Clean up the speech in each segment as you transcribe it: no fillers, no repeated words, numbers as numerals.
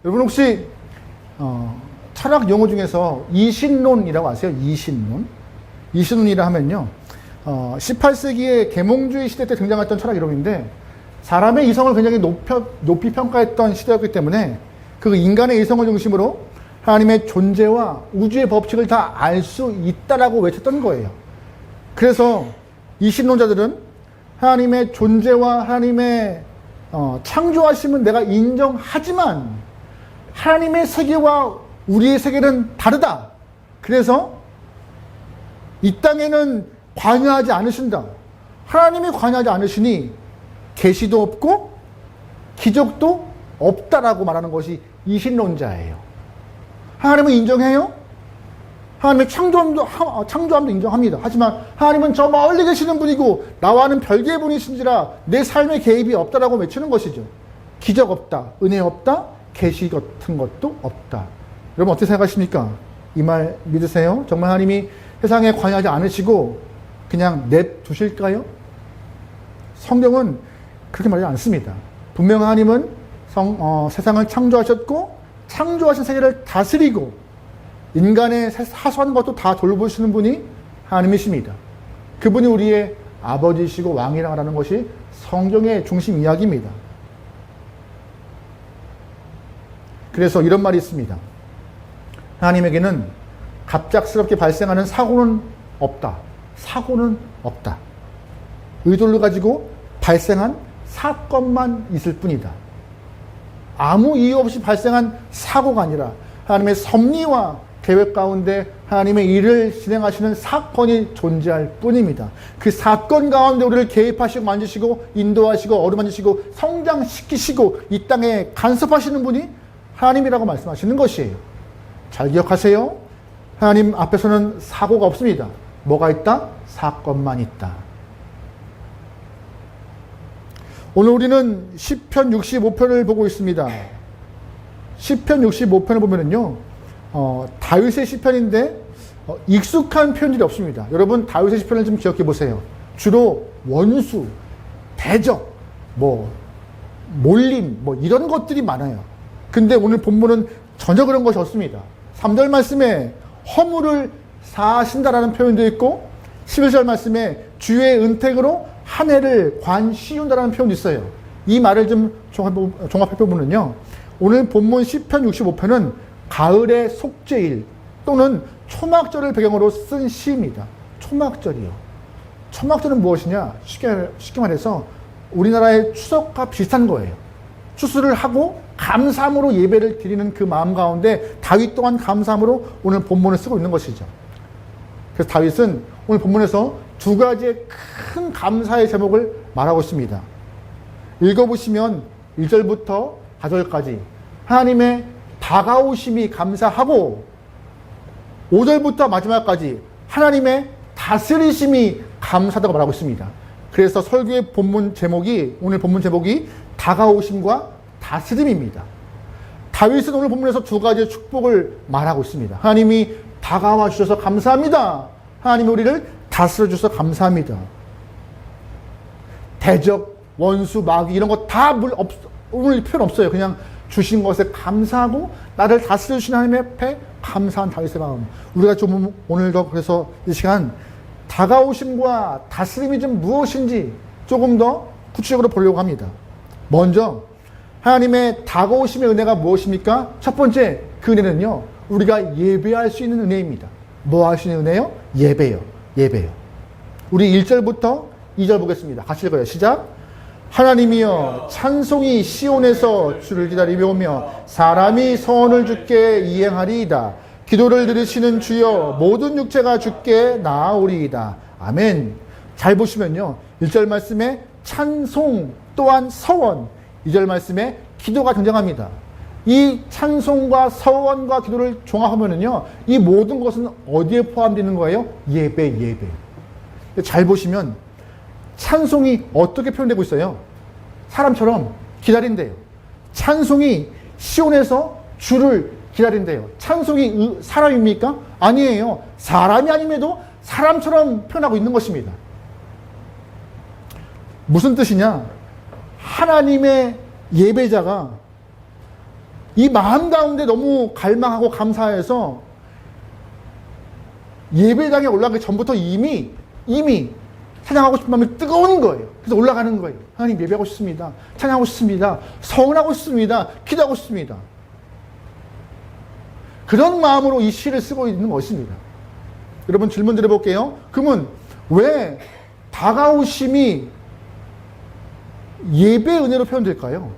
여러분 혹시 철학 용어 중에서 이신론이라고 아세요? 이신론? 이신론이라 하면요, 18세기의 계몽주의 시대 때 등장했던 철학 이론인데, 사람의 이성을 굉장히 높이 평가했던 시대였기 때문에 그 인간의 이성을 중심으로 하나님의 존재와 우주의 법칙을 다 알 수 있다라고 외쳤던 거예요. 그래서 이신론자들은 하나님의 존재와 하나님의 창조하심은 내가 인정하지만 하나님의 세계와 우리의 세계는 다르다. 그래서 이 땅에는 관여하지 않으신다. 하나님이 관여하지 않으시니 계시도 없고 기적도 없다라고 말하는 것이 이신론자예요. 하나님은 인정해요? 하나님의 창조함도 인정합니다. 하지만 하나님은 저 멀리 계시는 분이고 나와는 별개의 분이신지라 내 삶에 개입이 없다라고 외치는 것이죠. 기적 없다, 은혜 없다, 계시 같은 것도 없다. 여러분 어떻게 생각하십니까? 이 말 믿으세요? 정말 하나님이 세상에 관여하지 않으시고 그냥 냅두실까요? 성경은 그렇게 말하지 않습니다. 분명 하나님은 세상을 창조하셨고 창조하신 세계를 다스리고 인간의 사소한 것도 다 돌보시는 분이 하나님이십니다. 그분이 우리의 아버지시고 왕이라는 것이 성경의 중심 이야기입니다. 그래서 이런 말이 있습니다. 하나님에게는 갑작스럽게 발생하는 사고는 없다. 사고는 없다. 의도를 가지고 발생한 사건만 있을 뿐이다. 아무 이유 없이 발생한 사고가 아니라 하나님의 섭리와 계획 가운데 하나님의 일을 진행하시는 사건이 존재할 뿐입니다. 그 사건 가운데 우리를 개입하시고 만지시고 인도하시고 어루만지시고 성장시키시고 이 땅에 간섭하시는 분이 하나님이라고 말씀하시는 것이에요. 잘 기억하세요. 하나님 앞에서는 사고가 없습니다. 뭐가 있다? 사건만 있다. 오늘 우리는 시편 65편을 보고 있습니다. 시편 65편을 보면은요, 다윗의 시편인데 익숙한 표현들이 없습니다. 여러분 다윗의 시편을 좀 기억해 보세요. 주로 원수, 대적, 몰림, 이런 것들이 많아요. 근데 오늘 본문은 전혀 그런 것이 없습니다. 3절 말씀에 허물을 사하신다라는 표현도 있고 11절 말씀에 주의 은택으로 한 해를 관씌운다라는 표현도 있어요. 이 말을 좀 종합해 보면요, 오늘 본문 시편 65편은 가을의 속죄일 또는 초막절을 배경으로 쓴 시입니다. 초막절이요. 초막절은 무엇이냐? 쉽게 말해서 우리나라의 추석과 비슷한 거예요. 추수를 하고 감사함으로 예배를 드리는 그 마음 가운데 다윗 또한 감사함으로 오늘 본문을 쓰고 있는 것이죠. 그래서 다윗은 오늘 본문에서 두 가지의 큰 감사의 제목을 말하고 있습니다. 읽어보시면 1절부터 4절까지 하나님의 다가오심이 감사하고 5절부터 마지막까지 하나님의 다스리심이 감사하다고 말하고 있습니다. 그래서 설교의 오늘 본문 제목이 다가오심과 다스림입니다. 다윗은 오늘 본문에서 두 가지의 축복을 말하고 있습니다. 하나님이 다가와 주셔서 감사합니다. 하나님이 우리를 다스려 주셔서 감사합니다. 대적, 원수, 마귀 이런 거 다 오늘 표현 없어요. 그냥 주신 것에 감사하고 나를 다스려 주신 하나님 앞에 감사한 다윗의 마음. 우리가 좀 오늘도 그래서 이 시간 다가오심과 다스림이 좀 무엇인지 조금 더 구체적으로 보려고 합니다. 먼저 하나님의 다가오심의 은혜가 무엇입니까? 첫 번째 그 은혜는요, 우리가 예배할 수 있는 은혜입니다. 뭐 할 수 있는 은혜요? 예배요. 우리 1절부터 2절 보겠습니다. 같이 읽어요. 시작. 하나님이여 찬송이 시온에서 주를 기다리며 오며 사람이 서원을 주께 이행하리이다. 기도를 들으시는 주여 모든 육체가 주께 나아오리이다. 아멘. 잘 보시면요, 1절 말씀에 찬송 또한 서원, 2절 말씀에 기도가 등장합니다. 이 찬송과 서원과 기도를 종합하면은요, 이 모든 것은 어디에 포함되는 거예요? 예배. 잘 보시면 찬송이 어떻게 표현되고 있어요? 사람처럼 기다린대요. 찬송이 시온에서 주를 기다린대요. 찬송이 사람입니까? 아니에요. 사람이 아님에도 사람처럼 표현하고 있는 것입니다. 무슨 뜻이냐? 하나님의 예배자가 이 마음 가운데 너무 갈망하고 감사해서 예배당에 올라가기 전부터 이미 찬양하고 싶은 마음이 뜨거운 거예요. 그래서 올라가는 거예요. 하나님 예배하고 싶습니다. 찬양하고 싶습니다. 서원하고 싶습니다. 기도하고 싶습니다. 그런 마음으로 이 시를 쓰고 있는 것입니다. 여러분 질문 드려볼게요. 그러면 왜 다가오심이 예배의 은혜로 표현될까요?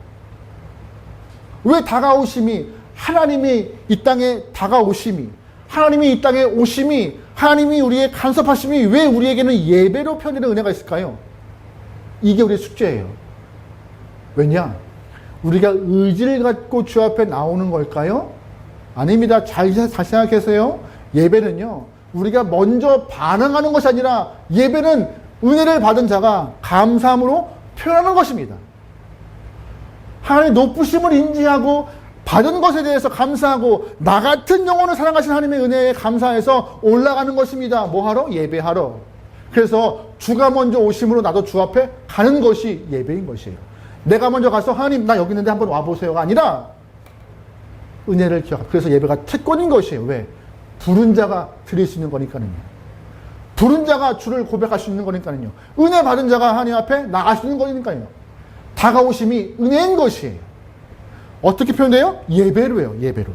왜 다가오심이, 하나님이 이 땅에 다가오심이, 하나님이 이 땅에 오심이, 하나님이 우리의 간섭하심이 왜 우리에게는 예배로 표현되는 은혜가 있을까요? 이게 우리의 숙제예요. 왜냐? 우리가 의지를 갖고 주 앞에 나오는 걸까요? 아닙니다. 잘 생각하세요. 예배는요, 우리가 먼저 반응하는 것이 아니라 예배는 은혜를 받은 자가 감사함으로 표현하는 것입니다. 하나님의 높으심을 인지하고 받은 것에 대해서 감사하고 나 같은 영혼을 사랑하신 하나님의 은혜에 감사해서 올라가는 것입니다. 뭐하러? 예배하러. 그래서 주가 먼저 오심으로 나도 주 앞에 가는 것이 예배인 것이에요. 내가 먼저 가서 하나님 나 여기 있는데 한번 와보세요가 아니라 은혜를 기억하고, 그래서 예배가 특권인 것이에요. 왜? 부른 자가 드릴 수 있는 거니까는요. 부른 자가 주를 고백할 수 있는 거니까는요. 은혜 받은 자가 하나님 앞에 나갈 수 있는 거니까요. 다가오심이 은혜인 것이에요. 어떻게 표현돼요? 예배로 해요. 예배로.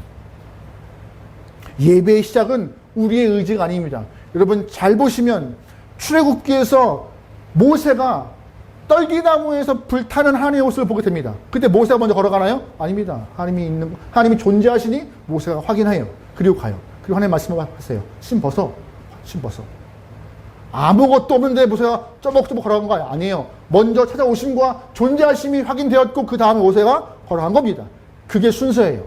예배의 시작은 우리의 의지가 아닙니다. 여러분 잘 보시면 출애굽기에서 모세가 떨기나무에서 불타는 하나님의 옷을 보게 됩니다. 그때 모세가 먼저 걸어가나요? 아닙니다. 하나님이 존재하시니 모세가 확인해요. 그리고 가요. 그리고 하나님 말씀을 하세요. 신 벗어. 아무것도 없는데 모세가 쪼벅쪼벅 걸어간 거 아니에요. 먼저 찾아오심과 존재하심이 확인되었고 그 다음에 모세가 걸어간 겁니다. 그게 순서예요.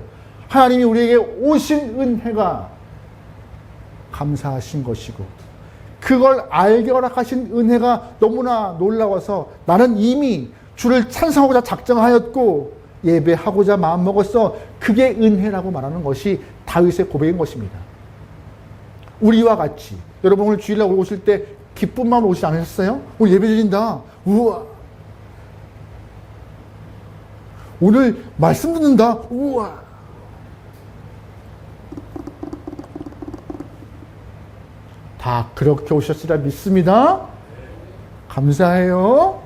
하나님이 우리에게 오신 은혜가 감사하신 것이고, 그걸 알게 허락하신 은혜가 너무나 놀라워서 나는 이미 주를 찬송하고자 작정하였고 예배하고자 마음먹었어. 그게 은혜라고 말하는 것이 다윗의 고백인 것입니다. 우리와 같이 여러분 오늘 주일날 오실 때 기쁜 마음으로 오시지 않으셨어요? 오늘 예배 드린다. 우와. 오늘 말씀 듣는다. 우와. 다 그렇게 오셨으리라 믿습니다. 감사해요.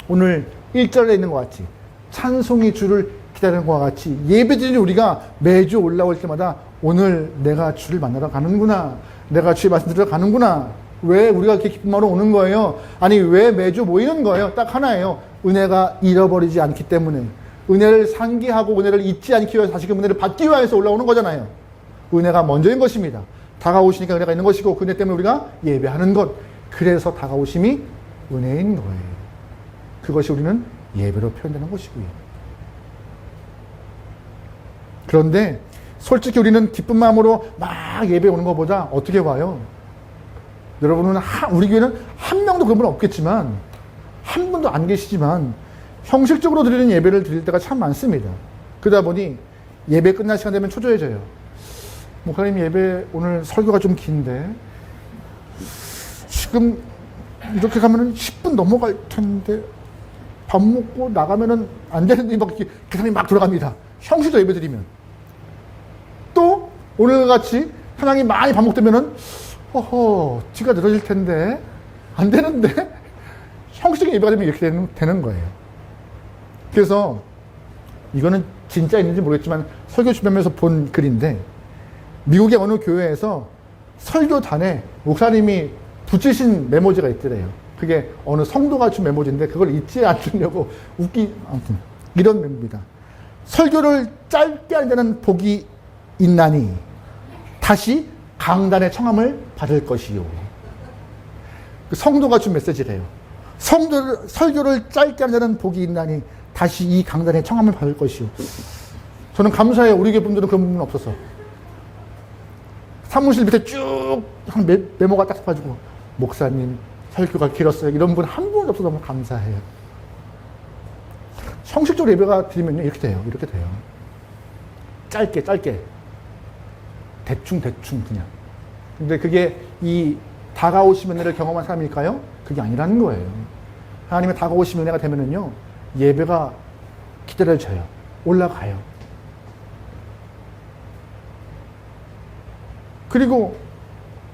오늘 1절에 있는 것 같이 찬송이 주를 기다리는 것과 같이 예배드리는 우리가 매주 올라올 때마다 오늘 내가 주를 만나러 가는구나. 내가 주의 말씀 들으러 가는구나. 왜 우리가 이렇게 기쁜 마음으로 오는 거예요? 아니 왜 매주 모이는 거예요? 딱 하나예요. 은혜가 잃어버리지 않기 때문에, 은혜를 상기하고 은혜를 잊지 않기 위해서 다시금 은혜를 받기 위해서 올라오는 거잖아요. 은혜가 먼저인 것입니다. 다가오시니까 은혜가 있는 것이고 그 은혜 때문에 우리가 예배하는 것. 그래서 다가오심이 은혜인 거예요. 그것이 우리는 예배로 표현되는 것이고요. 그런데 솔직히 우리는 기쁜 마음으로 막 예배 오는 것보다 어떻게 봐요? 여러분은 우리 교회는 한 명도 그런 분 없겠지만, 한 분도 안 계시지만 형식적으로 드리는 예배를 드릴 때가 참 많습니다. 그러다 보니 예배 끝날 시간 되면 초조해져요. 목사님 예배 오늘 설교가 좀 긴데 지금 이렇게 가면은 10분 넘어갈 텐데 밥 먹고 나가면은 안 되는데 막 이렇게 사람이 막 들어갑니다. 형식적으로 예배 드리면. 또 오늘과 같이 사랑이 많이 반복되면은 뒤가 늘어질 텐데 안 되는데 형식적인 예배가 되면 이렇게 되는 거예요. 그래서 이거는 진짜 있는지 모르겠지만 설교 주변에서 본 글인데, 미국의 어느 교회에서 설교단에 목사님이 붙이신 메모지가 있더래요. 그게 어느 성도가 준 메모지인데 그걸 잊지 않으려고 아무튼 이런 메모입니다. 설교를 짧게 하는 복이 있나니 다시 강단의 청함을 받을 것이요. 그 성도가 준 메시지래요. 설교를 짧게 하는 복이 있나니 다시 이 강단의 청함을 받을 것이요. 저는 감사해요. 우리 교회 분들은 그런 부분은 없어서. 사무실 밑에 쭉 메모가 딱 써가지고 목사님 설교가 길었어요. 이런 분 한 분도 없어서 너무 감사해요. 형식적으로 예배가 드리면요 이렇게 돼요. 짧게 대충 그냥. 근데 그게 이 다가오신 은혜를 경험한 사람일까요? 그게 아니라는 거예요. 하나님의 다가오신 은혜가 되면은요 예배가 기다려져요. 올라가요. 그리고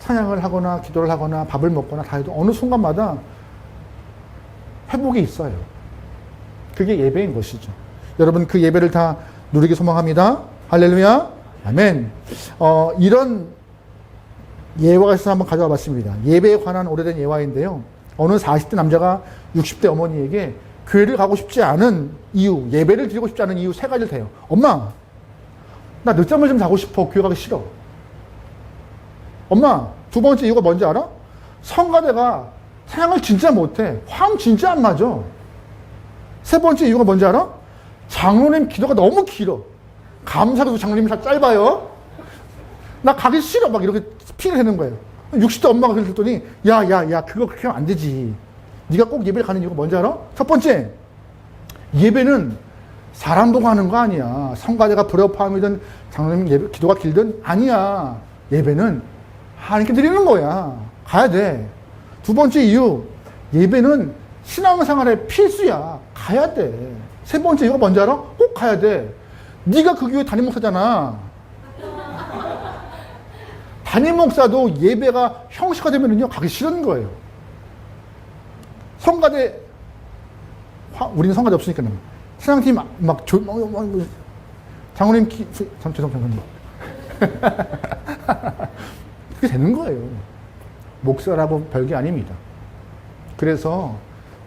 찬양을 하거나 기도를 하거나 밥을 먹거나 다 해도 어느 순간마다 회복이 있어요. 그게 예배인 것이죠. 여러분 그 예배를 다 누리기 소망합니다. 할렐루야. 아멘. 이런 예화가 있어서 한번 가져와 봤습니다. 예배에 관한 오래된 예화인데요. 어느 40대 남자가 60대 어머니에게 교회를 가고 싶지 않은 이유, 예배를 드리고 싶지 않은 이유 세 가지를 대요. 엄마, 나 늦잠을 좀 자고 싶어. 교회 가기 싫어. 엄마, 두 번째 이유가 뭔지 알아? 성가대가 찬양을 진짜 못해. 화음 진짜 안 맞아. 세 번째 이유가 뭔지 알아? 장로님 기도가 너무 길어. 감사도 장로님이 다 짧아요. 나 가기 싫어. 막 이렇게 피를 내는 거예요. 60대 엄마가 그랬더니 야 그거 그렇게 하면 안 되지. 네가 꼭 예배를 가는 이유가 뭔지 알아? 첫 번째, 예배는 사람 보고 하는 거 아니야. 성가대가 불협화음이든 장로님 예배 기도가 길든 아니야. 예배는 하나님께 드리는 거야. 가야 돼. 두 번째 이유, 예배는 신앙생활의 필수야. 가야 돼. 세 번째 이유가 뭔지 알아? 꼭 가야 돼. 네가 그 교회 담임 목사잖아. 담임 목사도 예배가 형식화되면요 가기 싫은 거예요. 성가대, 우리는 성가대 없으니까 신앙팀 막 장로님 죄송합니다. 그렇게 되는 거예요. 목사라고 별게 아닙니다. 그래서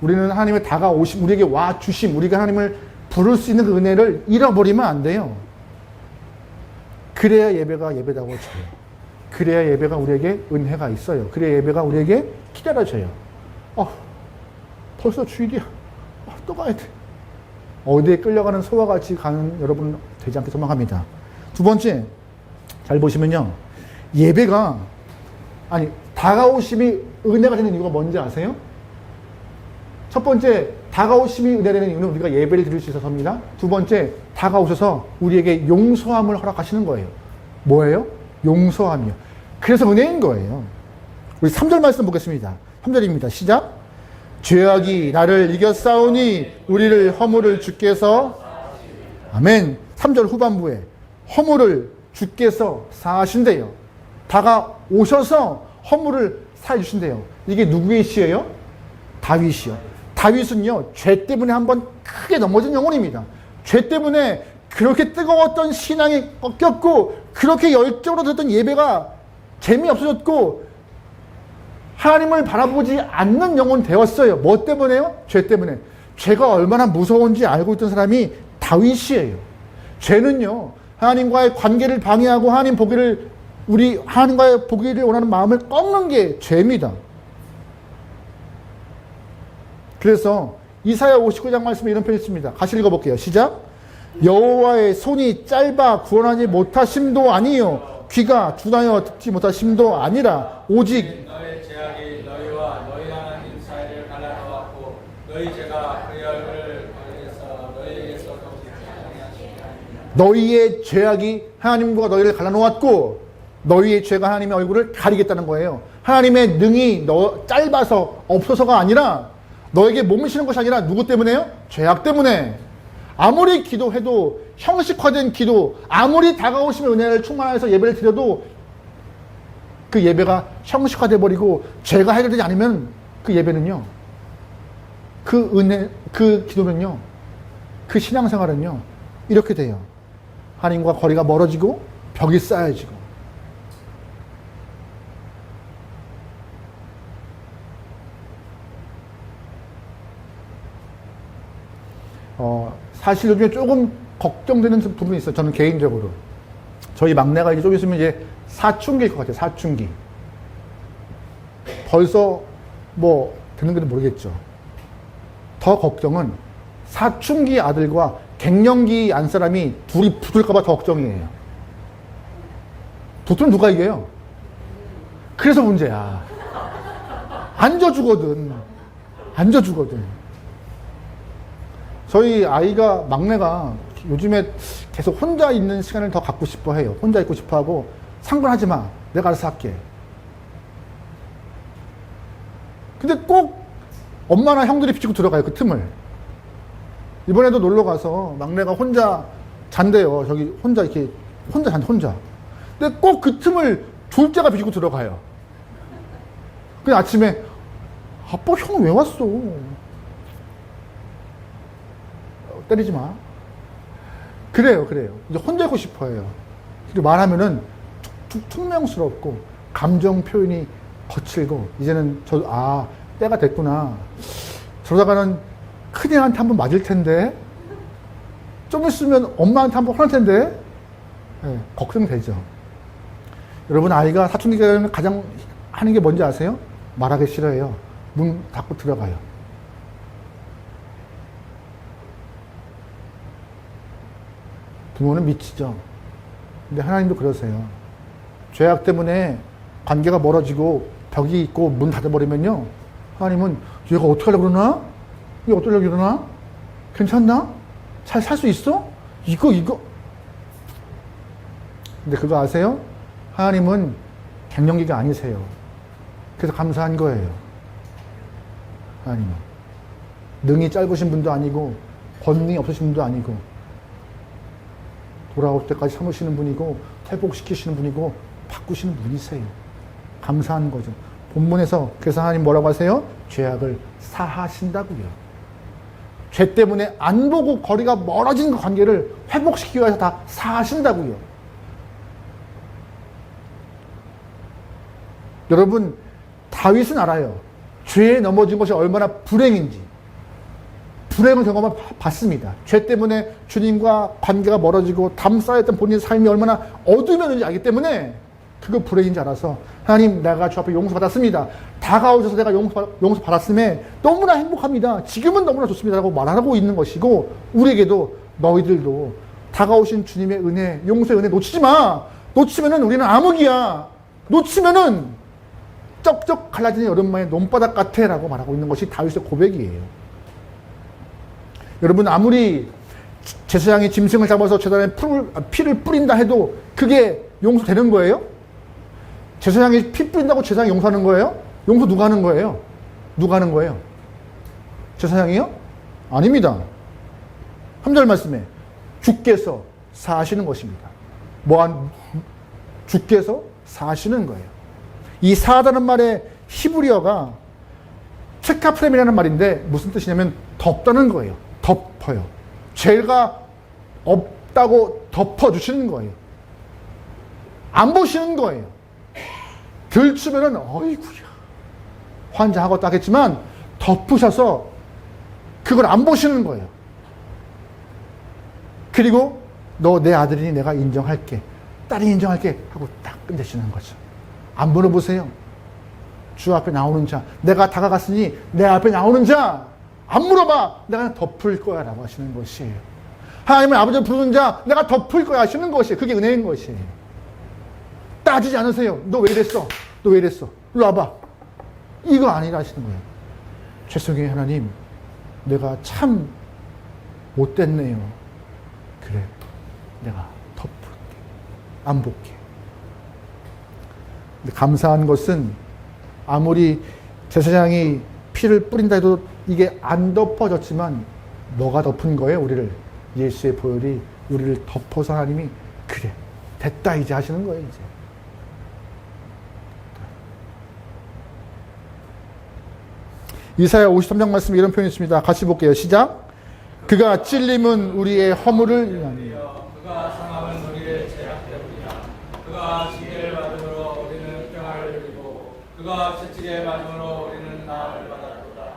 우리는 하나님의 다가오심, 우리에게 와 주심, 우리가 하나님을 부를 수 있는 그 은혜를 잃어버리면 안 돼요. 그래야 예배가 예배다워져요. 그래야 예배가 우리에게 은혜가 있어요. 그래야 예배가 우리에게 기다려져요. 벌써 주일이야. 또 가야 돼. 어디에 끌려가는 소와 같이 가는 여러분 되지 않게 소망합니다. 두 번째, 잘 보시면요. 예배가, 다가오심이 은혜가 되는 이유가 뭔지 아세요? 첫 번째, 다가오심이 은혜가 되는 이유는 우리가 예배를 드릴 수 있어서입니다. 두 번째, 다가오셔서 우리에게 용서함을 허락하시는 거예요. 뭐예요? 용서함이요. 그래서 은혜인 거예요. 우리 3절 말씀 보겠습니다. 3절입니다. 시작. 죄악이 나를 이겼사오니 우리를 허물을 주께서, 아멘. 3절 후반부에 허물을 주께서 사하신대요. 다가오셔서 허물을 사해주신대요. 이게 누구의 시예요? 다윗이요. 다윗은요, 죄 때문에 한번 크게 넘어진 영혼입니다. 죄 때문에 그렇게 뜨거웠던 신앙이 꺾였고, 그렇게 열정으로 드렸던 예배가 재미없어졌고, 하나님을 바라보지 않는 영혼 되었어요. 뭐 때문에요? 죄 때문에. 죄가 얼마나 무서운지 알고 있던 사람이 다윗이에요. 죄는요, 하나님과의 관계를 방해하고 하나님과의 보기를 원하는 마음을 꺾는 게 죄입니다. 그래서 이사야 59장 말씀에 이런 표현이 있습니다. 같이 읽어볼게요. 시작. 여호와의 손이 짧아 구원하지 못하심도 아니요 귀가 둔하여 듣지 못하심도 아니라 오직 너의 죄악이 너희와 너희 하나님 사이를 갈라놓았고 너희 죄가 그의 얼굴을 가리켜서 너희에게서 아니하시리라. 너희의 죄악이 하나님과 너희를 갈라놓았고 너희의 죄가 하나님의 얼굴을 가리겠다는 거예요. 하나님의 능이 짧아서 없어서가 아니라 너에게 몸으시는 것이 아니라 누구 때문에요? 죄악 때문에. 아무리 기도해도 형식화된 기도, 아무리 다가오심의 은혜를 충만해서 예배를 드려도 그 예배가 형식화돼 버리고 죄가 해결되지 않으면 그 예배는요, 그 은혜, 그 기도는요, 그 신앙생활은요 이렇게 돼요. 하나님과 거리가 멀어지고 벽이 쌓여지고. 사실 요즘에 조금 걱정되는 부분이 있어요. 저는 개인적으로. 저희 막내가 이제 좀 있으면 이제 사춘기일 것 같아요. 사춘기. 벌써 뭐 되는지도 모르겠죠. 더 걱정은 사춘기 아들과 갱년기 안 사람이 둘이 붙을까 봐 더 걱정이에요. 붙으면 누가 이겨요? 그래서 문제야. 안 져주거든. 저희 아이가, 막내가 요즘에 계속 혼자 있는 시간을 더 갖고 싶어 해요. 혼자 있고 싶어 하고, 상관하지 마. 내가 알아서 할게. 근데 꼭 엄마나 형들이 비치고 들어가요. 그 틈을. 이번에도 놀러 가서 막내가 혼자 잔대요. 저기 혼자 이렇게 혼자 잔 혼자. 근데 꼭 그 틈을 둘째가 비집고 들어가요. 그 아침에 아빠 형 왜 왔어? 때리지 마. 그래요. 이제 혼자 있고 싶어해요. 그리고 말하면은 퉁명스럽고 감정 표현이 거칠고 이제는 때가 됐구나. 저러다가는 큰애한테 한번 맞을 텐데 좀 있으면 엄마한테 한번 혼날 텐데 네, 걱정되죠. 여러분 아이가 사춘기가 되면 가장 하는 게 뭔지 아세요? 말하기 싫어해요. 문 닫고 들어가요. 부모는 미치죠. 근데 하나님도 그러세요. 죄악 때문에 관계가 멀어지고 벽이 있고 문 닫아버리면요. 하나님은 얘가 어떻게 하려고 그러나? 얘 어쩌려고 그러나? 괜찮나? 잘 살 수 있어? 이거. 근데 그거 아세요? 하나님은 갱년기가 아니세요. 그래서 감사한 거예요. 하나님은. 능이 짧으신 분도 아니고 권능이 없으신 분도 아니고 돌아올 때까지 참으시는 분이고 회복시키시는 분이고 바꾸시는 분이세요. 감사한 거죠. 본문에서 그래서 하나님 뭐라고 하세요? 죄악을 사하신다고요. 죄 때문에 안 보고 거리가 멀어진 그 관계를 회복시키기 위해서 다 사하신다고요. 여러분 다윗은 알아요. 죄에 넘어진 것이 얼마나 불행인지. 불행을 경험을 받습니다. 죄 때문에 주님과 관계가 멀어지고 담쌓였던 본인의 삶이 얼마나 어두우면는지 알기 때문에 그거 불행인지 알아서 하나님 내가 주 앞에 용서받았습니다. 다가오셔서 내가 용서받았음에 너무나 행복합니다. 지금은 너무나 좋습니다. 라고 말하고 있는 것이고 우리에게도 너희들도 다가오신 주님의 은혜, 용서의 은혜 놓치지 마. 놓치면은 우리는 암흑이야. 놓치면은 쩍쩍 갈라지는 여름밤의 논바닥 같아 라고 말하고 있는 것이 다윗의 고백이에요. 여러분 아무리 제사장이 짐승을 잡아서 제단에 피를 뿌린다 해도 그게 용서되는 거예요? 제사장이 피 뿌린다고 제사장이 용서하는 거예요? 용서 누가 하는 거예요? 누가 하는 거예요? 제사장이요? 아닙니다. 3절 말씀에 주께서 사하시는 것입니다. 주께서 사하시는 거예요. 이 사하다는 말의 히브리어가 체카프렘이라는 말인데 무슨 뜻이냐면 덮다는 거예요. 덮어요. 죄가 없다고 덮어주시는 거예요. 안 보시는 거예요. 들추면은 어이구야 환장하겠다 하겠지만 덮으셔서 그걸 안 보시는 거예요. 그리고 너 내 아들이니 내가 인정할게. 딸이 인정할게 하고 딱 끝내시는 거죠. 안 물어보세요. 주 앞에 나오는 자, 내가 다가갔으니 내 앞에 나오는 자 안 물어봐. 내가 덮을 거야 라고 하시는 것이에요. 하나님은 아버지 부르는 자 내가 덮을 거야 하시는 것이에요. 그게 은혜인 것이에요. 따지지 않으세요. 너 왜 이랬어? 너 왜 이랬어? 일로 와봐. 이거 아니라 하시는 거예요. 죄송해요 하나님. 내가 참 못됐네요. 그래. 내가 덮을게. 안 볼게. 근데 감사한 것은 아무리 제사장이 피를 뿌린다 해도 이게 안 덮어졌지만 너가 덮은 거예요. 우리를. 예수의 보혈이 우리를 덮어서 하나님이 그래. 됐다 이제 하시는 거예요. 이제. 이사야 53장 말씀에 이런 표현이 있습니다. 같이 볼게요. 시작. 그가 찔림은 우리의 허물을 위하여 그가 상함은 우리의 죄악 때문이야. 그가 징계를 받음으로 우리는 평화를 누리고 그가 채찍에 맞음으로 우리는 나음을 받았도다.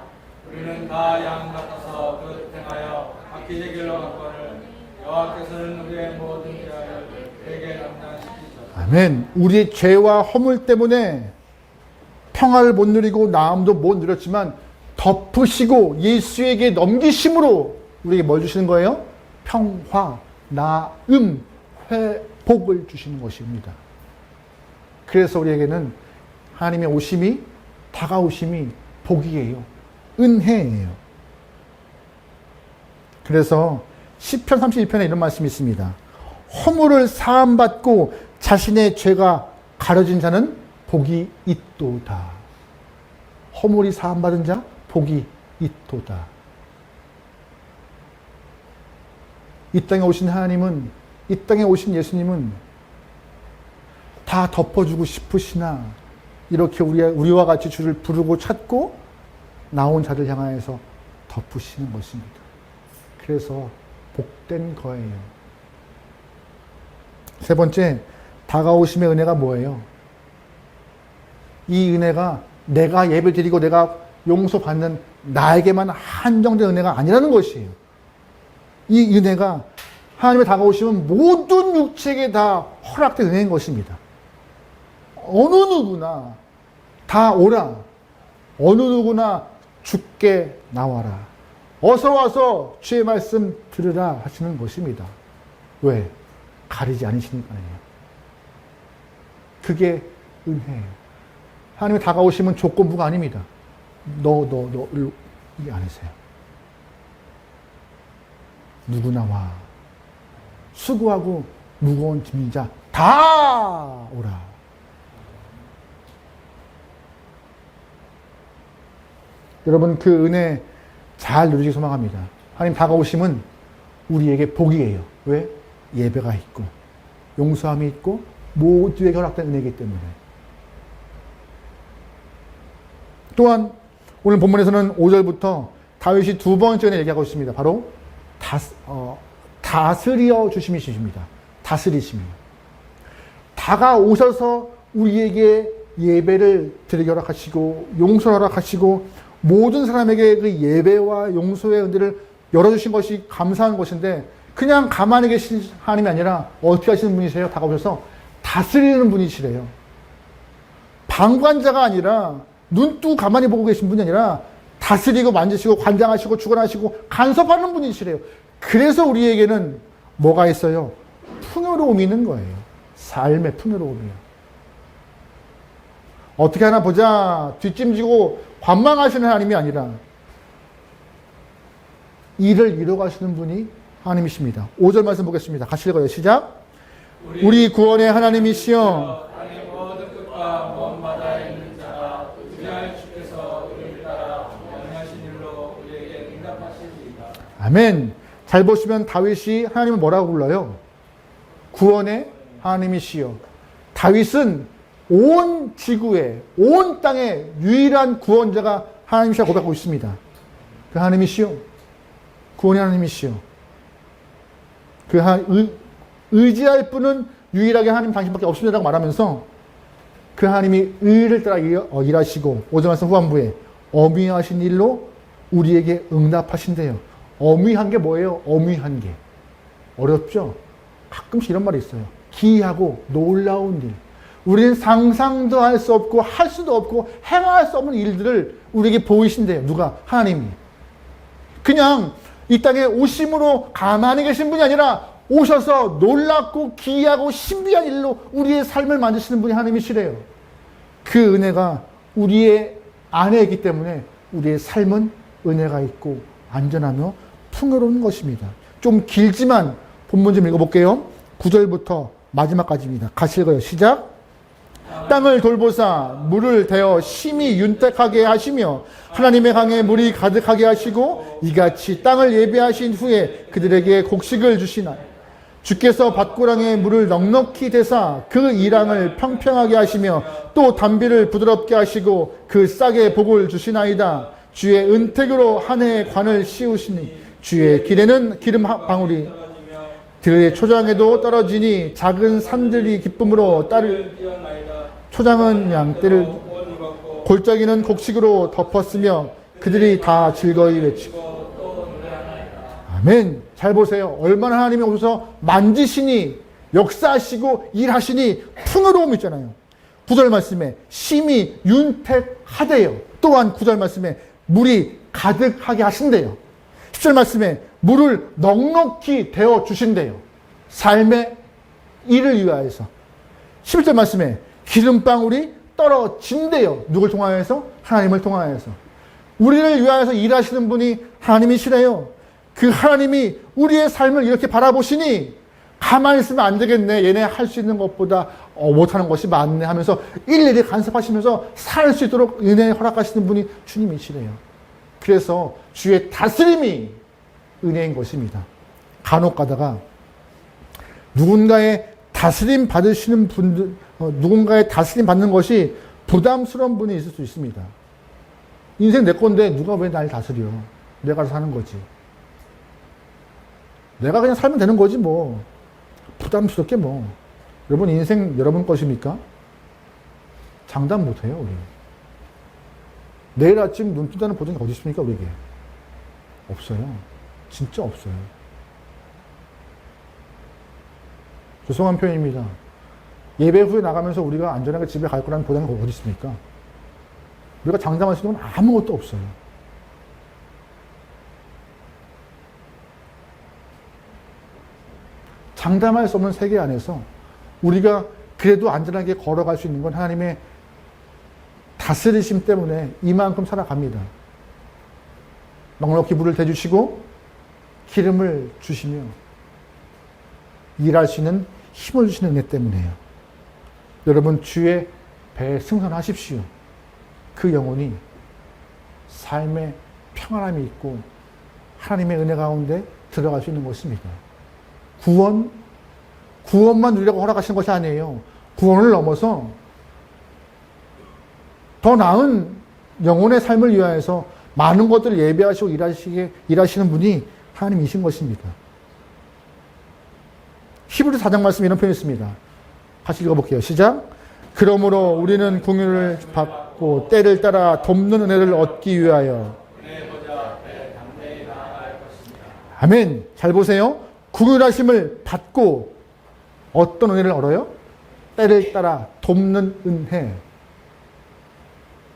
우리는 다 양 같아서 그 행하여 각기 제 길로 갔거늘 여호와께서는 우리의 모든 죄악을 그에게 감당시키셨다. 아멘. 우리의 죄와 허물 때문에 평화를 못 누리고 나음도 못 누렸지만 덮으시고 예수에게 넘기심으로 우리에게 뭘 주시는 거예요? 평화, 나음, 회복을 주시는 것입니다. 그래서 우리에게는 하나님의 오심이 다가오심이 복이에요. 은혜예요. 그래서 시편 32편에 이런 말씀이 있습니다. 허물을 사함받고 자신의 죄가 가려진 자는 복이 있도다. 허물이 사함받은 자 복이 있도다. 이 땅에 오신 하나님은, 이 땅에 오신 예수님은 다 덮어주고 싶으시나 이렇게 우리와 같이 주를 부르고 찾고 나온 자들 향하여서 덮으시는 것입니다. 그래서 복된 거예요. 세 번째, 다가오심의 은혜가 뭐예요? 이 은혜가 내가 예배드리고 내가 용서받는 나에게만 한정된 은혜가 아니라는 것이에요. 이 은혜가 하나님의 다가오시면 모든 육체에게 다 허락된 은혜인 것입니다. 어느 누구나 다 오라. 어느 누구나 주께 나와라. 어서 와서 주의 말씀 들으라 하시는 것입니다. 왜? 가리지 않으시니까요. 그게 은혜예요. 하나님의 다가오심은 조건부가 아닙니다. 너 일로 이게 아니세요. 누구나 와. 수고하고 무거운 짐진 자 다 오라. 여러분 그 은혜 잘 누리기 소망합니다. 하나님 다가오심은 우리에게 복이에요. 왜? 예배가 있고 용서함이 있고 모두에게 허락된 은혜이기 때문에. 또한 오늘 본문에서는 5절부터 다윗이 두 번째 은혜 얘기하고 있습니다. 바로 다스려 주심이 주십니다. 다스리심이요. 다가오셔서 우리에게 예배를 드리게 허락하시고 용서를 허락하시고 모든 사람에게 그 예배와 용서의 은혜를 열어주신 것이 감사한 것인데 그냥 가만히 계신 하나님이 아니라 어떻게 하시는 분이세요? 다가오셔서 다스리는 분이시래요. 방관자가 아니라 눈 뜨고 가만히 보고 계신 분이 아니라 다스리고 만지시고 관장하시고 주관하시고 간섭하는 분이시래요. 그래서 우리에게는 뭐가 있어요? 풍요로움이 있는 거예요. 삶의 풍요로움이요. 어떻게 하나 보자 뒷짐지고 관망하시는 하나님이 아니라 일을 이뤄가시는 분이 하나님이십니다. 5절 말씀 보겠습니다. 같이 읽어요. 시작. 우리 구원의 하나님이시여 하나님 모든 끝과 먼 바다에 있는 자가 위하여 주께서 우리를 따라 명하신 일로 우리에게 응답하시리이다. 아멘. 잘 보시면 다윗이 하나님을 뭐라고 불러요? 구원의 하나님이시여. 다윗은 온 지구에, 온 땅에 유일한 구원자가 하나님이시라고 고백하고 있습니다. 그 하나님이시여. 구원의 하나님이시여. 의지할 분은 유일하게 하나님 당신밖에 없습니다라고 말하면서 그 하나님이 의를 따라 일하시고 5절 말씀 후반부에 어미하신 일로 우리에게 응답하신대요. 어미한 게 뭐예요? 어미한 게. 어렵죠? 가끔씩 이런 말이 있어요. 기이하고 놀라운 일. 우리는 상상도 할 수 없고 할 수도 없고 행할 수 없는 일들을 우리에게 보이신대요. 누가? 하나님이. 그냥 이 땅에 오심으로 가만히 계신 분이 아니라 오셔서 놀랍고 기이하고 신비한 일로 우리의 삶을 만드시는 분이 하나님이시래요. 그 은혜가 우리의 안에 있기 때문에 우리의 삶은 은혜가 있고 안전하며 풍요로운 것입니다. 좀 길지만 본문 좀 읽어볼게요. 9절부터 마지막까지입니다. 같이 읽어요. 시작. 땅을 돌보사 물을 대어 심히 윤택하게 하시며 하나님의 강에 물이 가득하게 하시고 이같이 땅을 예비하신 후에 그들에게 곡식을 주시나 주께서 밭고랑에 물을 넉넉히 대사 그 이랑을 평평하게 하시며 또 담비를 부드럽게 하시고 그 싹에 복을 주시나이다. 주의 은택으로 한 해의 관을 씌우시니 주의 길에는 기름 방울이 들의 초장에도 떨어지니 작은 산들이 기쁨으로 따를 초장은 양떼를 골짜기는 곡식으로 덮었으며 그들이 다 즐거이 외치고 아멘. 잘 보세요. 얼마나 하나님이 오셔서 만지시니 역사하시고 일하시니 풍요로움 있잖아요. 9절 말씀에 심히 윤택하대요. 또한 9절 말씀에 물이 가득하게 하신대요. 10절 말씀에 물을 넉넉히 데워 주신대요. 삶의 일을 위하여서. 11절 말씀에 기름방울이 떨어진대요. 누굴 통하여서? 하나님을 통하여서. 우리를 위하여서 일하시는 분이 하나님이시래요. 그 하나님이 우리의 삶을 이렇게 바라보시니 가만히 있으면 안 되겠네. 얘네 할 수 있는 것보다 못하는 것이 많네 하면서 일일이 간섭하시면서 살 수 있도록 은혜 허락하시는 분이 주님이시래요. 그래서 주의 다스림이 은혜인 것입니다. 간혹 가다가 누군가의 다스림 받으시는 분들, 누군가의 다스림 받는 것이 부담스러운 분이 있을 수 있습니다. 인생 내 건데 누가 왜 날 다스려? 내가 알아서 사는 거지. 내가 그냥 살면 되는 거지 뭐. 부담스럽게 뭐. 여러분 인생 여러분 것입니까? 장담 못해요 우리. 내일 아침 눈 뜬다는 보장이 어디 있습니까 우리에게? 없어요. 진짜 없어요. 죄송한 표현입니다. 예배 후에 나가면서 우리가 안전하게 집에 갈 거라는 보장이 어디 있습니까? 우리가 장담할 수 있는 건 아무것도 없어요. 장담할 수 없는 세계 안에서 우리가 그래도 안전하게 걸어갈 수 있는 건 하나님의 다스리심 때문에 이만큼 살아갑니다. 넉넉히 물을 대주시고 기름을 주시며 일할 수 있는 힘을 주시는 은혜 때문에요. 여러분 주의 배에 승선하십시오. 그 영혼이 삶의 평안함이 있고 하나님의 은혜 가운데 들어갈 수 있는 것입니다. 구원만 누리라고 허락하시는 것이 아니에요. 구원을 넘어서 더 나은 영혼의 삶을 위하여서 많은 것들을 예배하시고 일하시는 분이 하나님이신 것입니다. 히브리 4장 말씀에 이런 표현이 있습니다. 같이 읽어볼게요. 시작. 그러므로 우리는 긍휼을 받고 때를 따라 돕는 은혜를 얻기 위하여 아멘. 잘 보세요. 긍휼하심을 받고 어떤 은혜를 얻어요? 때를 따라 돕는 은혜.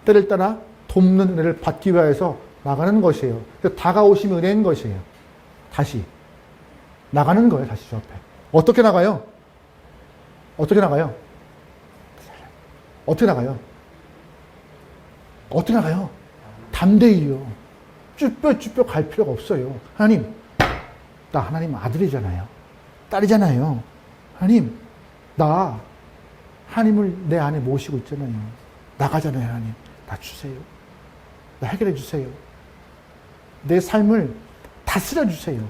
때를 따라 돕는 은혜를 받기 위해서 나가는 것이에요. 다가오심이 은혜인 것이에요. 다시 나가는 거예요. 다시 저 앞에. 어떻게 나가요? 어떻게 나가요? 어떻게 나가요? 어떻게 나가요? 담대히요. 쭈뼛쭈뼛 갈 필요가 없어요. 하나님, 나 하나님 아들이잖아요. 딸이잖아요. 하나님, 나 하나님을 내 안에 모시고 있잖아요. 나가잖아요. 하나님, 나 주세요. 나 해결해 주세요. 내 삶을 다스려 주세요.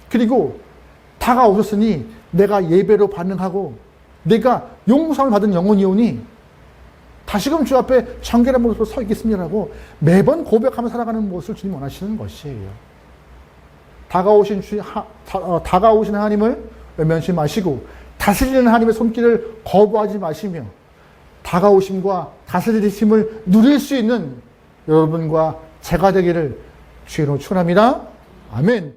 그리고 다가오셨으니 내가 예배로 반응하고 내가 용서를 받은 영혼이 오니 다시금 주 앞에 정결한 모습으로 서 있겠습니다라고 매번 고백하며 살아가는 모습을 주님 원하시는 것이에요. 다가오신 하나님을 외면치 마시고 다스리는 하나님의 손길을 거부하지 마시며 다가오심과 다스리심을 누릴 수 있는 여러분과 제가 되기를 주의로 축원합니다. 아멘.